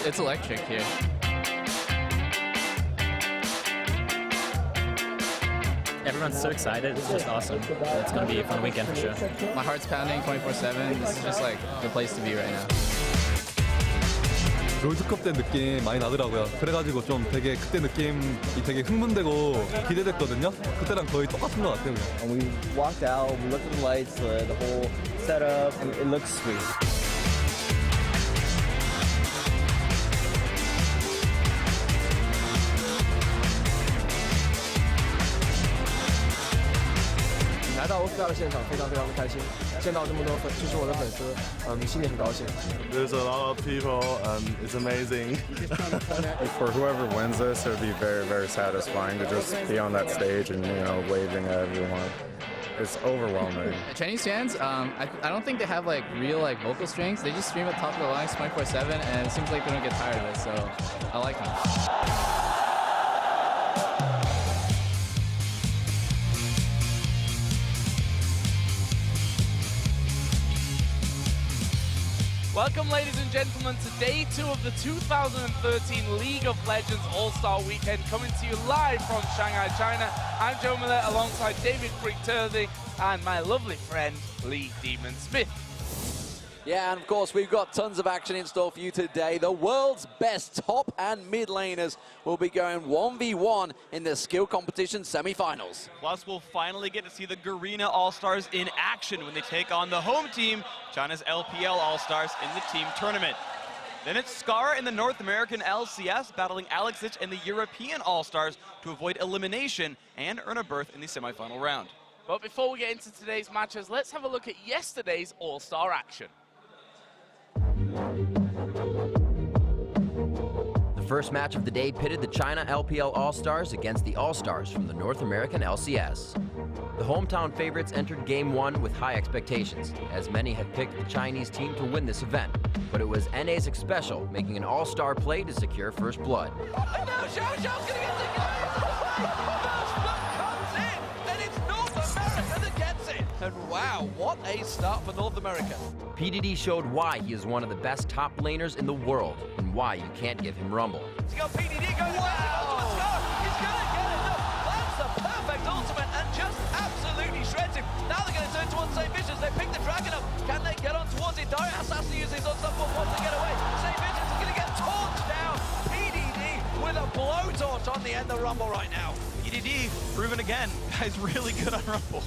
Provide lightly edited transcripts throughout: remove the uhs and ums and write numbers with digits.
It's electric here. Everyone's so excited. It's just awesome. It's going to be a fun weekend for sure. My heart's pounding 24/7. This is just like the place to be right now. 롤드컵 때 느낌 많이 나더라고요. 그래가지고 좀 되게 그때 느낌이 되게 흥분되고 기대됐거든요. 그때랑 거의 똑같은 것 같아요. And we walked out, we looked at the lights, the whole setup, and it looks sweet. There's a lot of people and it's amazing. For whoever wins this, it would be very, very satisfying to just be on that stage and, waving at everyone. It's overwhelming. Chinese fans, I don't think they have like real like vocal strings. They just scream at the top of their lungs 24/7, and it seems like they don't get tired of it. So I like them. Welcome, ladies and gentlemen, to day 2 of the 2013 League of Legends All-Star Weekend, coming to you live from Shanghai, China. I'm Joe Millett alongside David Freak-Turley and my lovely friend, Lee Demon Smith. Yeah, and of course, we've got tons of action in store for you today. The world's best top and mid laners will be going 1v1 in the skill competition semi-finals. Plus, we'll finally get to see the Garena All-Stars in action when they take on the home team, China's LPL All-Stars, in the team tournament. Then it's Scar in the North American LCS battling Alex Ich in the European All-Stars to avoid elimination and earn a berth in the semi-final round. But before we get into today's matches, let's have a look at yesterday's All-Star action. The first match of the day pitted the China LPL All-Stars against the All-Stars from the North American LCS. The hometown favorites entered Game 1 with high expectations, as many had picked the Chinese team to win this event. But it was NA's Xpecial making an all-star play to secure first blood. And now Xiao Xiao's going to get the first blood comes in, and it's North America that gets it. And wow, what a start for North America. PDD showed why he is one of the best top laners in the world, and why you can't give him rumble. He's got PDD going to Scar. He's going to get enough. That's the perfect ultimate and just absolutely shreds him. Now they're going to turn towards St. Visions. They pick the dragon up. Can they get on towards it? Dire Assassin uses his unstoppable force to get away. St. Visions is going to get torched down. PDD with a blowtorch on the end of Rumble right now. PDD, proven again, guy's really good on Rumble.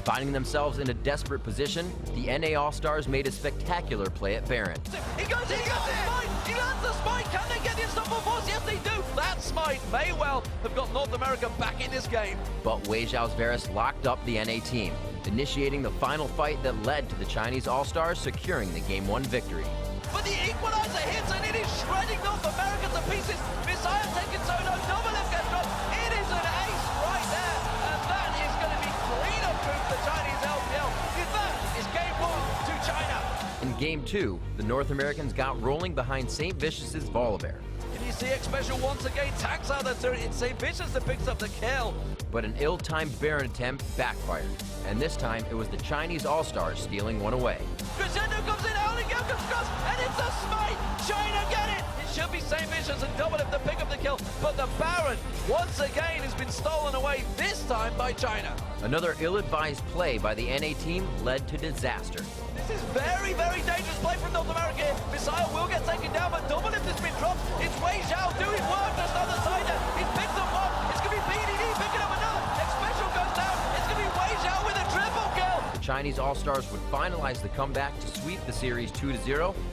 Finding themselves in a desperate position, the NA All-Stars made a spectacular play at Baron. He goes in, he got the smite! He lands the smite! Can they get the unstoppable force? Yes, they do! That smite may well have got North America back in this game. But Wei Zhao's Varus locked up the NA team, initiating the final fight that led to the Chinese All-Stars securing the Game 1 victory. But the equalizer hits and it is shredding North America to pieces. Messiah taking solo, Novolev gets dropped. It is an ace right there, and that is going to be clean-up for the Chinese LPL. That is Game 1 to China. In Game 2, the North Americans got rolling behind St. Vicious's Volibear. Can you see Xpecial once again tags out the turret? It's St. Vicious that picks up the kill. But an ill-timed Baron attempt backfired, and this time it was the Chinese All-Stars stealing one away. Crescendo comes in, Howling Gale comes across, and it's a smite! China get it! It should be St. Vicious and Novolev to pick up the kill, but the Baron, once again, has been stolen away, this time by China. Another ill-advised play by the NA team led to disaster. This is very, very dangerous play from North America here. Messiah will get taken down, but Novolev has been dropped. It's Wei Zhao doing work just on the side there. He's picked up one. It's going to be PDD picking up another. Xpecial goes down. It's going to be Wei Zhao with a triple kill. The Chinese All-Stars would finalize the comeback to sweep the series 2-0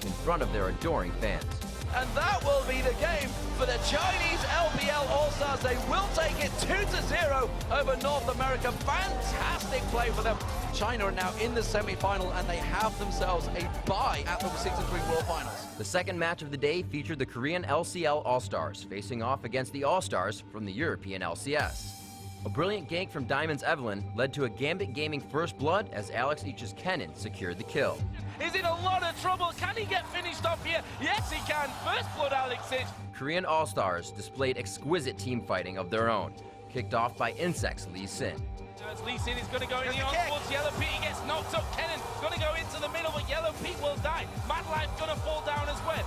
in front of their adoring fans. And that will be the game for the Chinese LPL All-Stars. They will take it 2-0 over North America. Fantastic play for them. China are now in the semi-final, and they have themselves a bye at the 6-3 World Finals. The second match of the day featured the Korean LCL All-Stars facing off against the All-Stars from the European LCS. A brilliant gank from Diamond's Evelyn led to a Gambit Gaming first blood as Alex Ich's Kennen secured the kill. He's in a lot of trouble. Can he get finished off here? Yes, he can. First blood, Alex Ich. Korean All-Stars displayed exquisite team fighting of their own, kicked off by Insect's Lee Sin. as Lee Sin is going to go in the on towards Yellow Pete. He gets knocked up. Kennon's going to go into the middle, but Yellow Pete will die. Mad Life's going to fall down as well.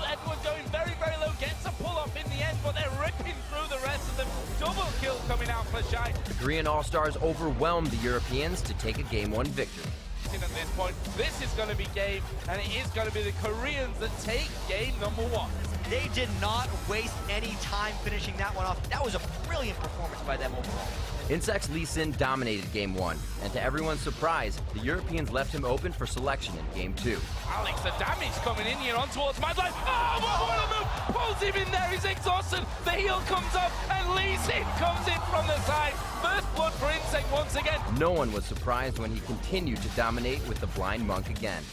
Edward going very, very low, gets a pull off in the end, but they're ripping through the rest of them. Double kill coming out for Shai. The Korean All-Stars overwhelmed the Europeans to take a Game 1 victory. At this point, this is going to be game, and it is going to be the Koreans that take game number 1. They did not waste any time finishing that one off. That was a brilliant performance by them overall. Insect's Lee Sin dominated Game 1, and to everyone's surprise, the Europeans left him open for selection in Game 2. Alex, the damage coming in here on towards Mad Life. Oh, what a move! Pulls him in there, he's exhausted. The heel comes up, and Lee Sin comes in from the side. First blood for Insect once again. No one was surprised when he continued to dominate with the Blind Monk again.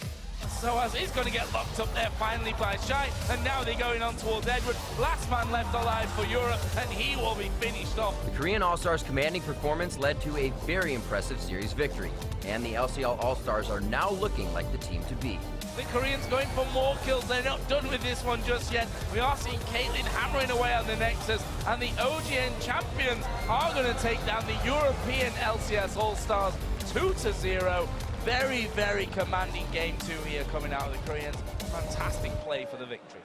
So as he's going to get locked up there finally by Shai, and now they're going on towards Edward. Last man left alive for Europe, and he will be finished off. The Korean All-Stars' commanding performance led to a very impressive series victory, and the LCL All-Stars are now looking like the team to beat. The Koreans going for more kills. They're not done with this one just yet. We are seeing Caitlyn hammering away on the Nexus, and the OGN champions are going to take down the European LCS All-Stars 2-0. Very, very commanding game 2 here coming out of the Koreans. Fantastic play for the victory.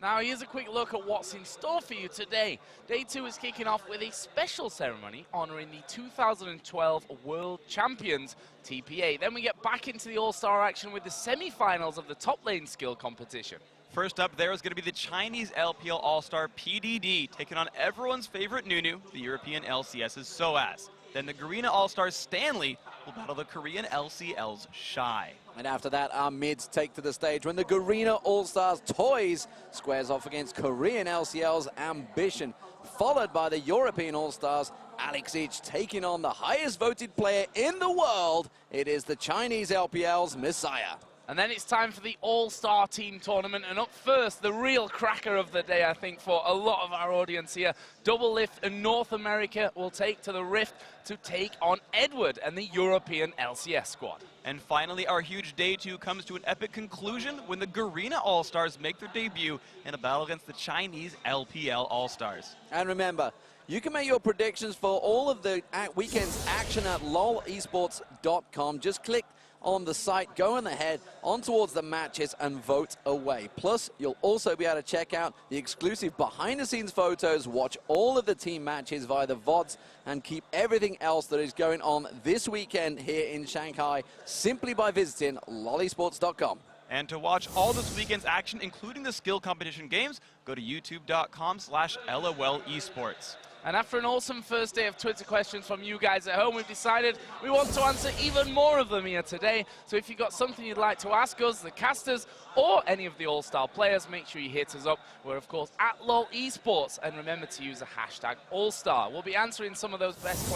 Now here's a quick look at what's in store for you today. Day 2 is kicking off with a special ceremony honoring the 2012 World Champions TPA. Then we get back into the All-Star action with the semi-finals of the top lane skill competition. First up there is going to be the Chinese LPL All-Star PDD, taking on everyone's favorite Nunu, the European LCS's Soaz. Then the Garena All-Stars Stanley will battle the Korean LCL's Shai. And after that, our mids take to the stage when the Garena All-Stars Toys squares off against Korean LCL's Ambition, followed by the European All-Stars Alex Ich taking on the highest voted player in the world. It is the Chinese LPL's Messiah. And then it's time for the All-Star Team Tournament. And up first, the real cracker of the day, I think, for a lot of our audience here. Doublelift and North America will take to the Rift to take on Edward and the European LCS squad. And finally, our huge Day 2 comes to an epic conclusion when the Garena All-Stars make their debut in a battle against the Chinese LPL All-Stars. And remember, you can make your predictions for all of the weekend's action at lolesports.com. Just click on the site, go on ahead, on towards the matches and vote away. Plus, you'll also be able to check out the exclusive behind-the-scenes photos, watch all of the team matches via the VODs, and keep everything else that is going on this weekend here in Shanghai simply by visiting lolesports.com. And to watch all this weekend's action, including the skill competition games, go to youtube.com/LOLesports. And after an awesome first day of Twitter questions from you guys at home, we've decided we want to answer even more of them here today. So if you've got something you'd like to ask us, the casters, or any of the All-Star players, make sure you hit us up. We're, of course, at LOLesports. And remember to use the hashtag All-Star. We'll be answering some of those best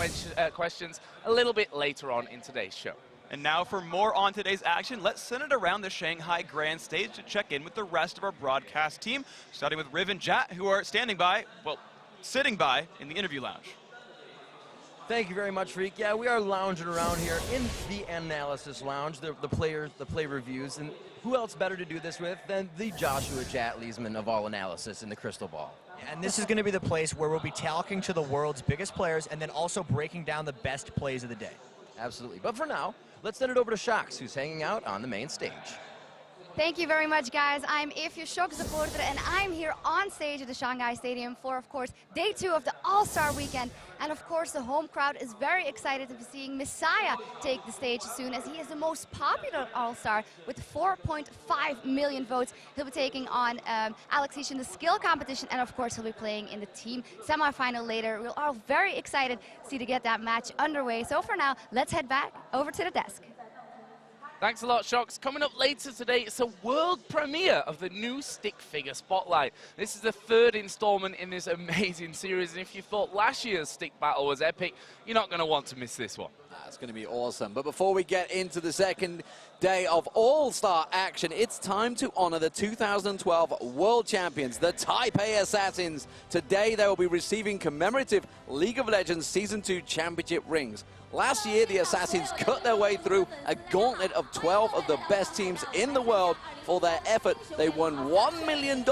questions a little bit later on in today's show. And now for more on today's action, let's send it around the Shanghai Grand Stage to check in with the rest of our broadcast team, starting with Riv and Jat, who are standing by, well, sitting by in the interview lounge. Thank you very much, Freak. Yeah, we are lounging around here in the analysis lounge, the play reviews, and who else better to do this with than the Joshua Jat Leesman of all analysis in the crystal ball. And this is going to be the place where we'll be talking to the world's biggest players and then also breaking down the best plays of the day. Absolutely. But for now, let's send it over to Shox, who's hanging out on the main stage. Thank you very much, guys. I'm Ify, Shox supporter, and I'm here on stage at the Shanghai Stadium for, of course, Day 2 of the All-Star Weekend. And, of course, the home crowd is very excited to be seeing Messiah take the stage soon, as he is the most popular All-Star with 4.5 million votes. He'll be taking on Alex Ich in the skill competition, and, of course, he'll be playing in the team semifinal later. We're all very excited to get that match underway. So, for now, let's head back over to the desk. Thanks a lot, Shox. Coming up later today, it's a world premiere of the new Stick Figure Spotlight. This is the third installment in this amazing series, and if you thought last year's Stick Battle was epic, you're not going to want to miss this one. It's going to be awesome. But before we get into the second day of All-Star action, it's time to honor the 2012 World Champions, the Taipei Assassins. Today, they will be receiving commemorative League of Legends Season 2 Championship rings. Last year, the Assassins cut their way through a gauntlet of 12 of the best teams in the world. For their effort, they won $1 million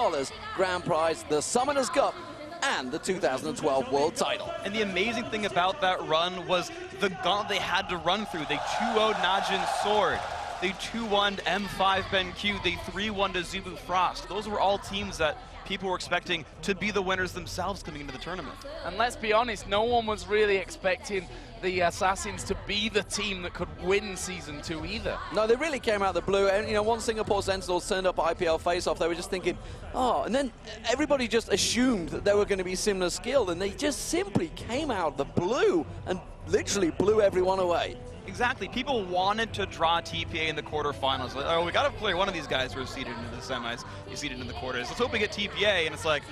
grand prize, the Summoners Cup, and the 2012 world title. And the amazing thing about that run was the gauntlet they had to run through. They 2-0'd Najin Sword. They 2-1'd M5 BenQ. They 3-1'd Azubu Frost. Those were all teams that people were expecting to be the winners themselves coming into the tournament. And let's be honest, no one was really expecting the Assassins to be the team that could win Season 2 either. No, they really came out of the blue. And, you know, once Singapore Sentinels turned up IPL face-off, they were just thinking, oh, and then everybody just assumed that they were going to be similar skilled, and they just simply came out of the blue and literally blew everyone away. Exactly. People wanted to draw TPA in the quarterfinals. Like, oh, we got to clear one of these guys who are seeded into the semis, seeded into the quarters. Let's hope we get TPA, and it's like,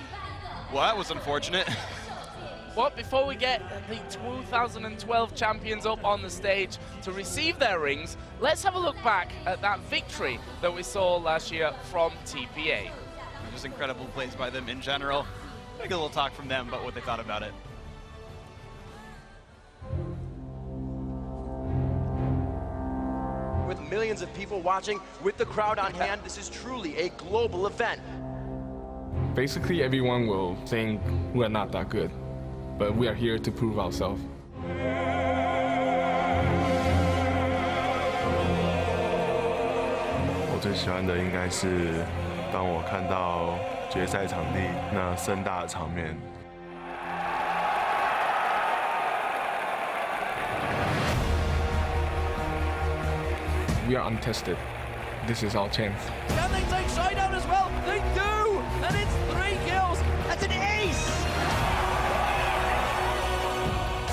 well, that was unfortunate. Well, before we get the 2012 champions up on the stage to receive their rings, let's have a look back at that victory that we saw last year from TPA. Just incredible plays by them in general. Take a little talk from them about what they thought about it. With millions of people watching, with the crowd on hand, this is truly a global event. Basically, everyone will think we're not that good, but we are here to prove ourselves. 我最喜欢的应该是当我看到决赛场地那盛大的场面。 We are untested. This is our chance. Can they take Shinedown as well? They do! And it's 3 kills. That's an ace!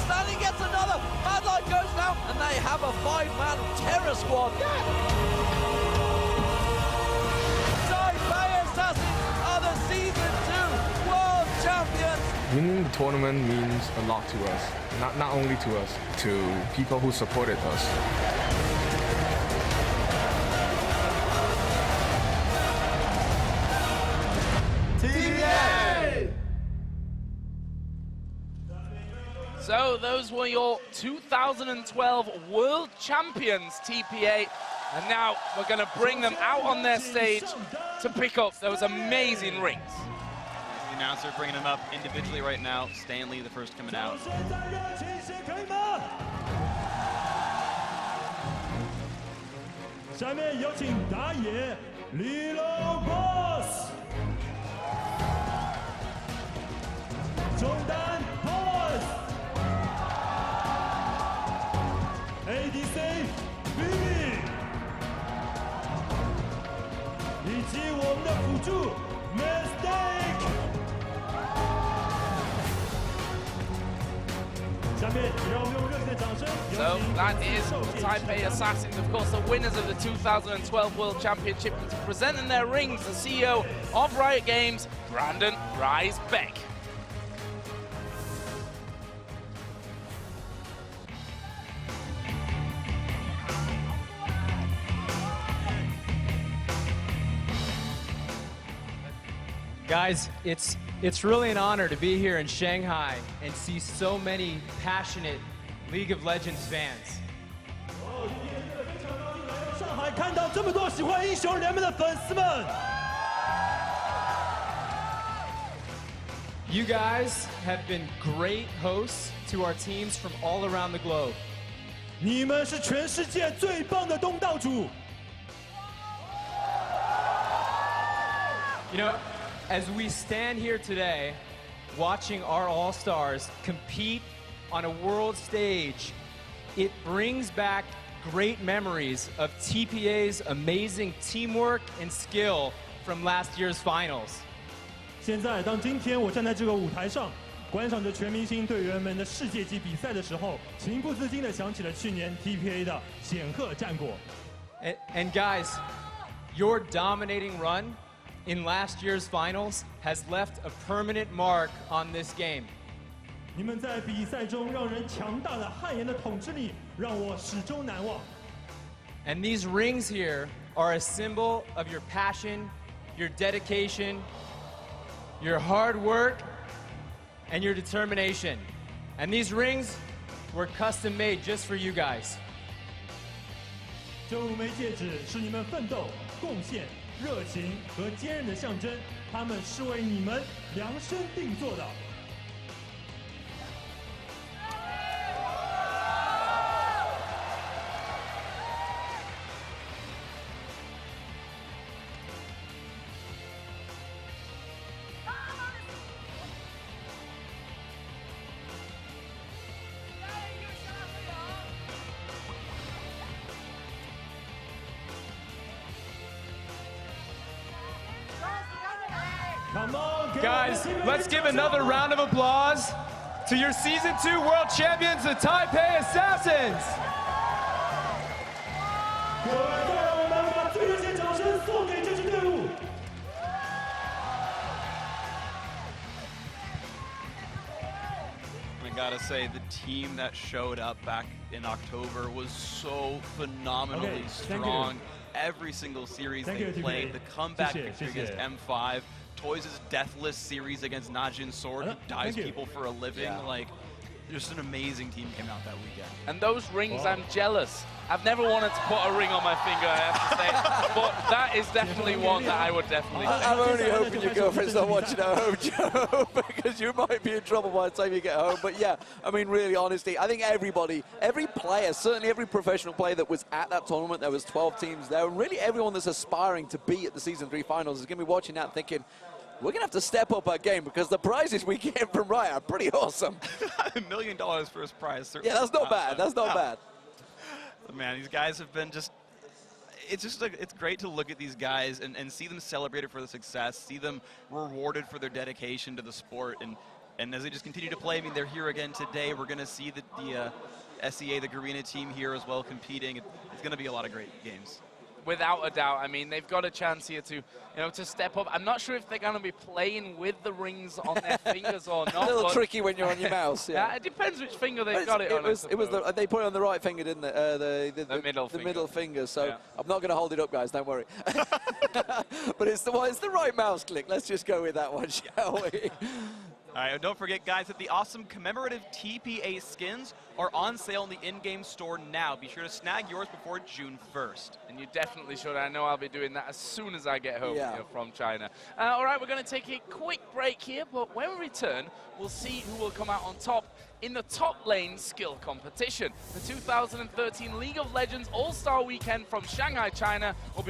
Stanley gets another. Madline goes down, and they have a 5-man terror squad. Taipei Assassins are the Season 2 world champions. Winning the tournament means a lot to us. Not only to us, to people who supported us. So those were your 2012 World Champions, TPA. And now we're going to bring them out on their stage to pick up those amazing rings. The announcer bringing them up individually right now. Stanley, the first coming out. 下面有请打野 Lilo Boss， 中单 Boss，ADC Vivi， 以及我们的辅助 Mistake。下面让我们用热烈的掌声。 So that is the Taipei Assassins, of course, the winners of the 2012 World Championship, presenting their rings, the CEO of Riot Games, Brandon Rise Beck. Guys, it's really an honor to be here in Shanghai and see so many passionate League of Legends fans. 上海看到这么多喜欢英雄联盟的粉丝们。 You guys have been great hosts to our teams from all around the globe. 你们是全世界最棒的东道主。 You know, as we stand here today, watching our All-Stars compete on a world stage, it brings back great memories of TPA's amazing teamwork and skill from last year's finals. 现在，当今天我站在这个舞台上，观赏着全明星队员们的世界级比赛的时候，情不自禁地想起了去年 TPA 的显赫战果。And guys, your dominating run in last year's finals has left a permanent mark on this game. 你们在比赛中让人强大的汗颜的统治力，让我始终难忘。 And these rings here are a symbol of your passion, your dedication, your hard work, and your determination. And these rings were custom made just for you guys. 这5枚戒指是你们奋斗、贡献、热情和坚韧的象征，他们是为你们量身定做的。Guys, let's give another round of applause to your Season 2 World Champions, the Taipei Assassins! 各位，再让我们把最热烈掌声送给这支队伍。 I gotta say, the team that showed up back in October was so phenomenally strong. Every single series they played, the comeback victory against M5, Toys' deathless series against Najin Sword, who dives people for a living. Like, just an amazing team came out that weekend. And those rings, I'm jealous. I've never wanted to put a ring on my finger, I have to say, but that is definitely one that I would definitely take. I'm only hoping your girlfriend's not watching at home, Joe, because you might be in trouble by the time you get home. But yeah, I mean, really, honestly, I think everybody, every player, certainly every professional player that was at that tournament, there was 12 teams there, and really everyone that's aspiring to be at the Season 3 finals is going to be watching that thinking, we're going to have to step up our game because the prizes we get from Riot are pretty awesome. $1 million first prize. Yeah, that's not bad. That's not bad. Man, these guys have been just, it's great to look at these guys and see them celebrated for the success, see them rewarded for their dedication to the sport, and as they just continue to play, I mean, they're here again today. We're going to see the SEA, the Garena team here as well competing. It's going to be a lot of great games. Without a doubt, I mean, they've got a chance here to, to step up. I'm not sure if they're going to be playing with the rings on their fingers or not. A little tricky when you're on your mouse. Yeah, it depends which finger they've got it on. They put it on the right finger, didn't they? The middle finger. So yeah. I'm not going to hold it up, guys. Don't worry. But it's the right mouse click. Let's just go with that one, shall we? All right, and don't forget, guys, that the awesome commemorative TPA skins are on sale in the in-game store now. Be sure to snag yours before June 1st. And you definitely should. I know I'll be doing that as soon as I get home from China. All right, we're going to take a quick break here, but when we return, we'll see who will come out on top in the top lane skill competition. The 2013 League of Legends All-Star Weekend from Shanghai, China will be